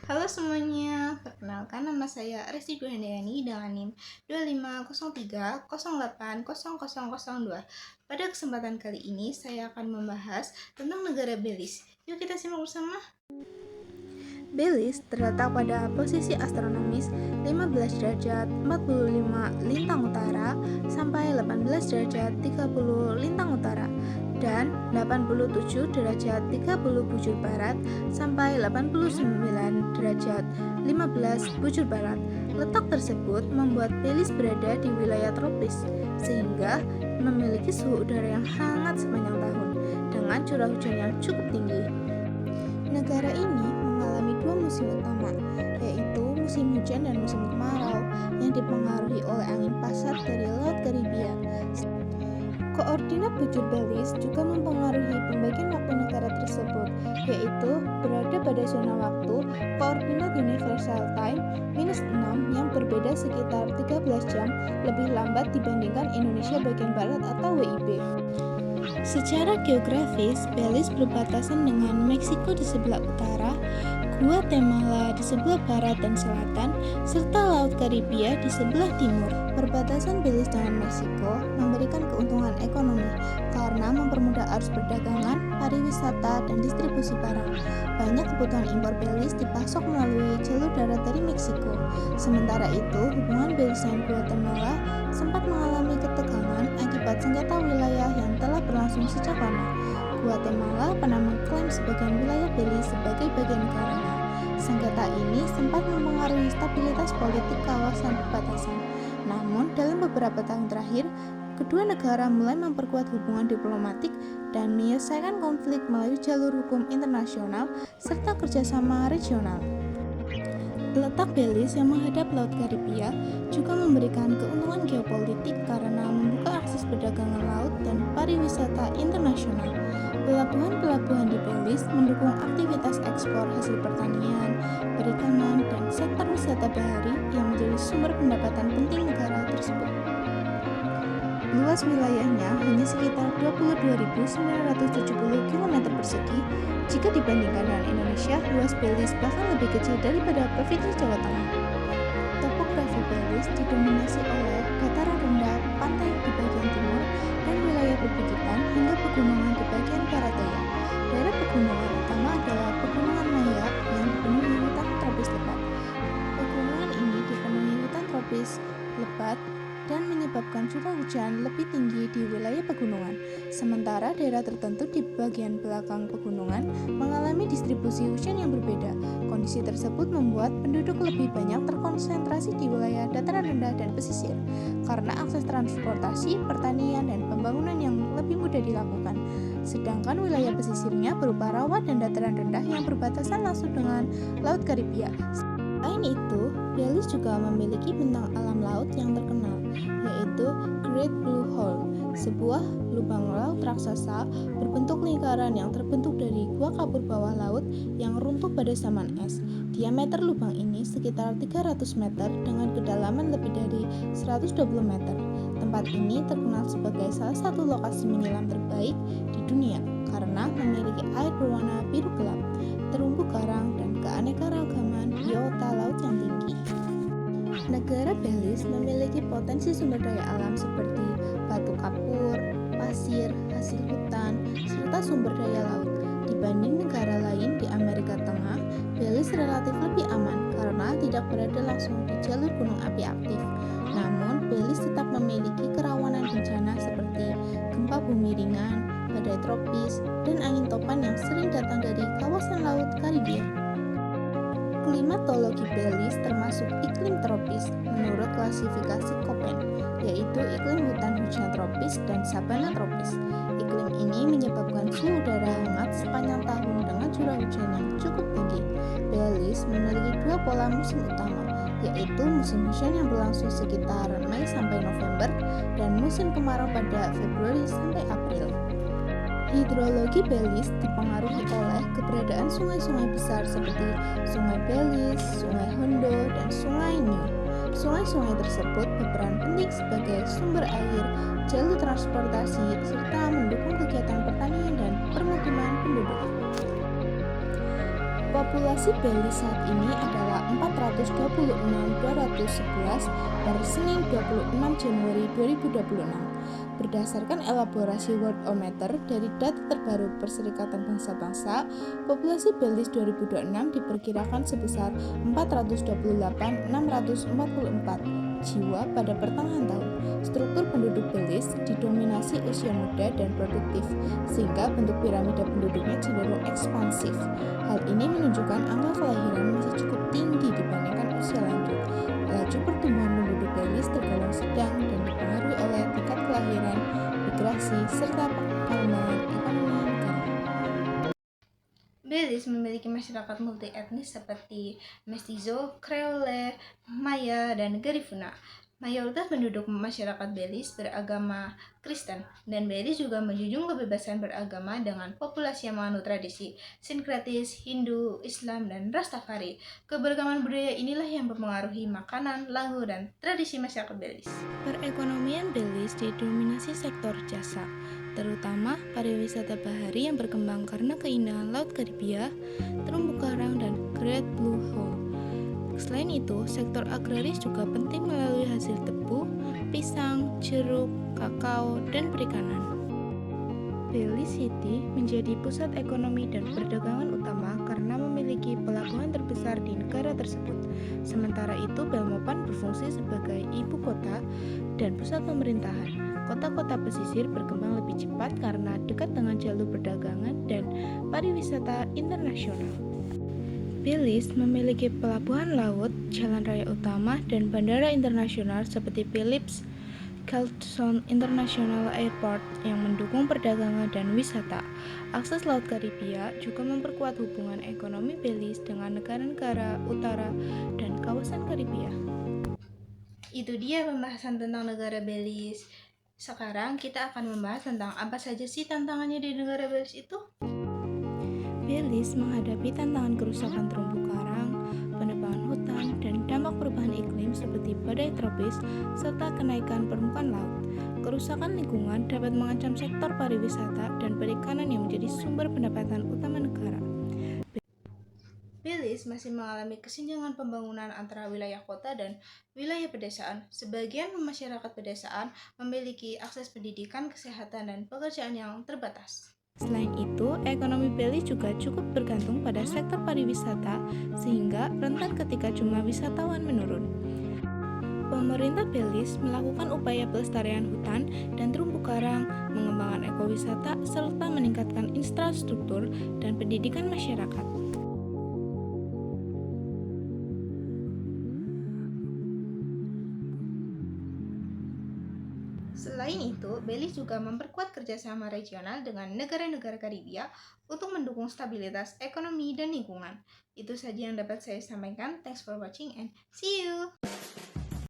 Halo semuanya, perkenalkan nama saya Resti Handayani dengan NIM 2503080002. Pada kesempatan kali ini saya akan membahas tentang negara Belize. Yuk kita simak bersama. Belize terletak pada posisi astronomis 15 derajat 45 lintang utara sampai 18 derajat 30 lintang utara dan 87 derajat 30 bujur barat sampai 89 derajat 15 bujur barat. Letak tersebut membuat Belize berada di wilayah tropis sehingga memiliki suhu udara yang hangat sepanjang tahun dengan curah hujan yang cukup tinggi. Negara ini mengalami dua musim utama, yaitu musim hujan dan musim kemarau yang dipengaruhi oleh angin pasat dari Laut Karibia. Koordinat bujur Belize juga mempengaruhi pembagian waktu negara tersebut, yaitu berada pada zona waktu koordinat Universal Time -6 yang berbeda sekitar 13 jam lebih lambat dibandingkan Indonesia bagian Barat atau WIB. Secara geografis, Belize berbatasan dengan Meksiko di sebelah utara, Guatemala di sebelah barat dan selatan, serta Laut Karibia di sebelah timur. Perbatasan Belize dengan Meksiko memberikan keuntungan ekonomi karena mempermudah arus perdagangan, pariwisata, dan distribusi barang. Banyak kebutuhan impor Belize dipasok melalui jalur darat dari Meksiko. Sementara itu, hubungan Belize dan Guatemala sempat mengalami ketegangan akibat sengketa wilayah yang telah berlangsung sejak lama. Guatemala pernah mengklaim sebagian wilayah Belize sebagai bagian negaranya. Sengketa ini sempat mempengaruhi stabilitas politik kawasan perbatasan. Namun, dalam beberapa tahun terakhir, kedua negara mulai memperkuat hubungan diplomatik dan menyelesaikan konflik melalui jalur hukum internasional serta kerjasama regional. Letak Belize yang menghadap Laut Karibia juga memberikan keuntungan geopolitik karena membuka akses perdagangan laut dan pariwisata internasional. Pelabuhan-pelabuhan di Belize mendukung aktivitas ekspor hasil pertanian, perikanan, dan sektor wisata bahari yang menjadi sumber pendapatan penting negara tersebut. Luas wilayahnya hanya sekitar 22.970 km persegi. Jika dibandingkan dengan Indonesia, luas Belize bahkan lebih kecil daripada Provinsi Jawa Tengah. Topografi Belize didominasi oleh dataran rendah pantai di bagian timur dan wilayah perbukitan hingga pegunungan di bagian barat daya. Daerah pegunungan utama adalah Pegunungan Maya yang dipenuhi hutan tropis lebat. Pegunungan ini dipenuhi hutan tropis lebat dan menyebabkan curah hujan lebih tinggi di wilayah pegunungan. Sementara daerah tertentu di bagian belakang pegunungan mengalami distribusi hujan yang berbeda. Kondisi tersebut membuat penduduk lebih banyak terkonsentrasi di wilayah dataran rendah dan pesisir, karena akses transportasi, pertanian, dan pembangunan yang lebih mudah dilakukan. Sedangkan wilayah pesisirnya berupa rawa dan dataran rendah yang berbatasan langsung dengan Laut Karibia. Selain itu, Belize juga memiliki bentang alam laut yang terkenal, yaitu Great Blue Hole, sebuah lubang laut raksasa berbentuk lingkaran yang terbentuk dari gua kapur bawah laut yang runtuh pada zaman es. Diameter lubang ini sekitar 300 meter dengan kedalaman lebih dari 120 meter. Tempat ini terkenal sebagai salah satu lokasi menyelam terbaik di dunia karena memiliki air berwarna biru gelap, terumbu karang, dan keanekaragaman biota laut yang tinggi. Negara Belize memiliki potensi sumber daya alam seperti batu kapur, pasir, hasil hutan, serta sumber daya laut. Dibanding negara lain di Amerika Tengah, Belize relatif lebih aman karena tidak berada langsung di jalur gunung api aktif. Namun, Belize tetap memiliki kerawanan bencana seperti gempa bumi ringan, badai tropis, dan angin topan yang sering datang dari kawasan Laut Karibia. Klimatologi Belize termasuk iklim tropis menurut klasifikasi Köppen, yaitu iklim hutan hujan tropis dan sabana tropis. Iklim ini menyebabkan suhu udara hangat sepanjang tahun dengan curah hujan yang cukup tinggi. Belize memiliki dua pola musim utama, yaitu musim hujan yang berlangsung sekitar Mei sampai November dan musim kemarau pada Februari sampai April. Hidrologi Belize dipengaruhi oleh keberadaan sungai-sungai besar seperti Sungai Belize, Sungai Hondo, dan Sungai New. Sungai-sungai tersebut berperan penting sebagai sumber air, jalur transportasi, serta mendukung kegiatan pertanian dan permukiman penduduk. Populasi Belize saat ini adalah 426.211 per Senin 26 Januari 2026. Berdasarkan elaborasi Worldometer dari data terbaru Perserikatan Bangsa-Bangsa, populasi Belize 2026 diperkirakan sebesar 428.644 jiwa pada pertengahan tahun. Struktur penduduk Belize didominasi usia muda dan produktif, sehingga bentuk piramida penduduknya cenderung ekspansif. Hal ini menunjukkan angka kelahiran masih cukup tinggi dibandingkan usia lanjut. Laju pertumbuhan penduduk Belize tergolong sedang dan dipengaruhi oleh tingkat kelahiran, migrasi, serta pengembangan ekonomi negara. Belize memiliki masyarakat multi etnis seperti Mestizo, Creole, Maya, dan Garifuna. Mayoritas penduduk masyarakat Belize beragama Kristen, dan Belize juga menjunjung kebebasan beragama dengan populasi yang menganut tradisi sinkretis Hindu, Islam, dan Rastafari. Keberagaman budaya inilah yang mempengaruhi makanan, lagu, dan tradisi masyarakat Belize. Perekonomian Belize didominasi sektor jasa, terutama pariwisata bahari yang berkembang karena keindahan Laut Karibia, terumbu karang, dan Great Blue Hole. Selain itu, sektor agraris juga penting melalui hasil tebu, pisang, jeruk, kakao, dan perikanan. Belize City menjadi pusat ekonomi dan perdagangan utama karena memiliki pelabuhan terbesar di negara tersebut. Sementara itu, Belmopan berfungsi sebagai ibu kota dan pusat pemerintahan. Kota-kota pesisir berkembang lebih cepat karena dekat dengan jalur perdagangan dan pariwisata internasional. Belize memiliki pelabuhan laut, jalan raya utama, dan bandara internasional seperti Phillips Keystone International Airport yang mendukung perdagangan dan wisata. Akses Laut Karibia juga memperkuat hubungan ekonomi Belize dengan negara-negara utara dan kawasan Karibia. Itu dia pembahasan tentang negara Belize. Sekarang kita akan membahas tentang apa saja sih tantangannya di negara Belize itu. Belize menghadapi tantangan kerusakan terumbu karang, penebangan hutan, dan dampak perubahan iklim seperti badai tropis, serta kenaikan permukaan laut. Kerusakan lingkungan dapat mengancam sektor pariwisata dan perikanan yang menjadi sumber pendapatan utama negara. Belize masih mengalami kesenjangan pembangunan antara wilayah kota dan wilayah pedesaan. Sebagian masyarakat pedesaan memiliki akses pendidikan, kesehatan, dan pekerjaan yang terbatas. Selain itu, ekonomi Belize juga cukup bergantung pada sektor pariwisata, sehingga rentan ketika jumlah wisatawan menurun. Pemerintah Belize melakukan upaya pelestarian hutan dan terumbu karang, mengembangkan ekowisata, serta meningkatkan infrastruktur dan pendidikan masyarakat. Selain itu, Belize juga memperkuat kerjasama regional dengan negara-negara Karibia untuk mendukung stabilitas ekonomi dan lingkungan. Itu saja yang dapat saya sampaikan. Thanks for watching and see you!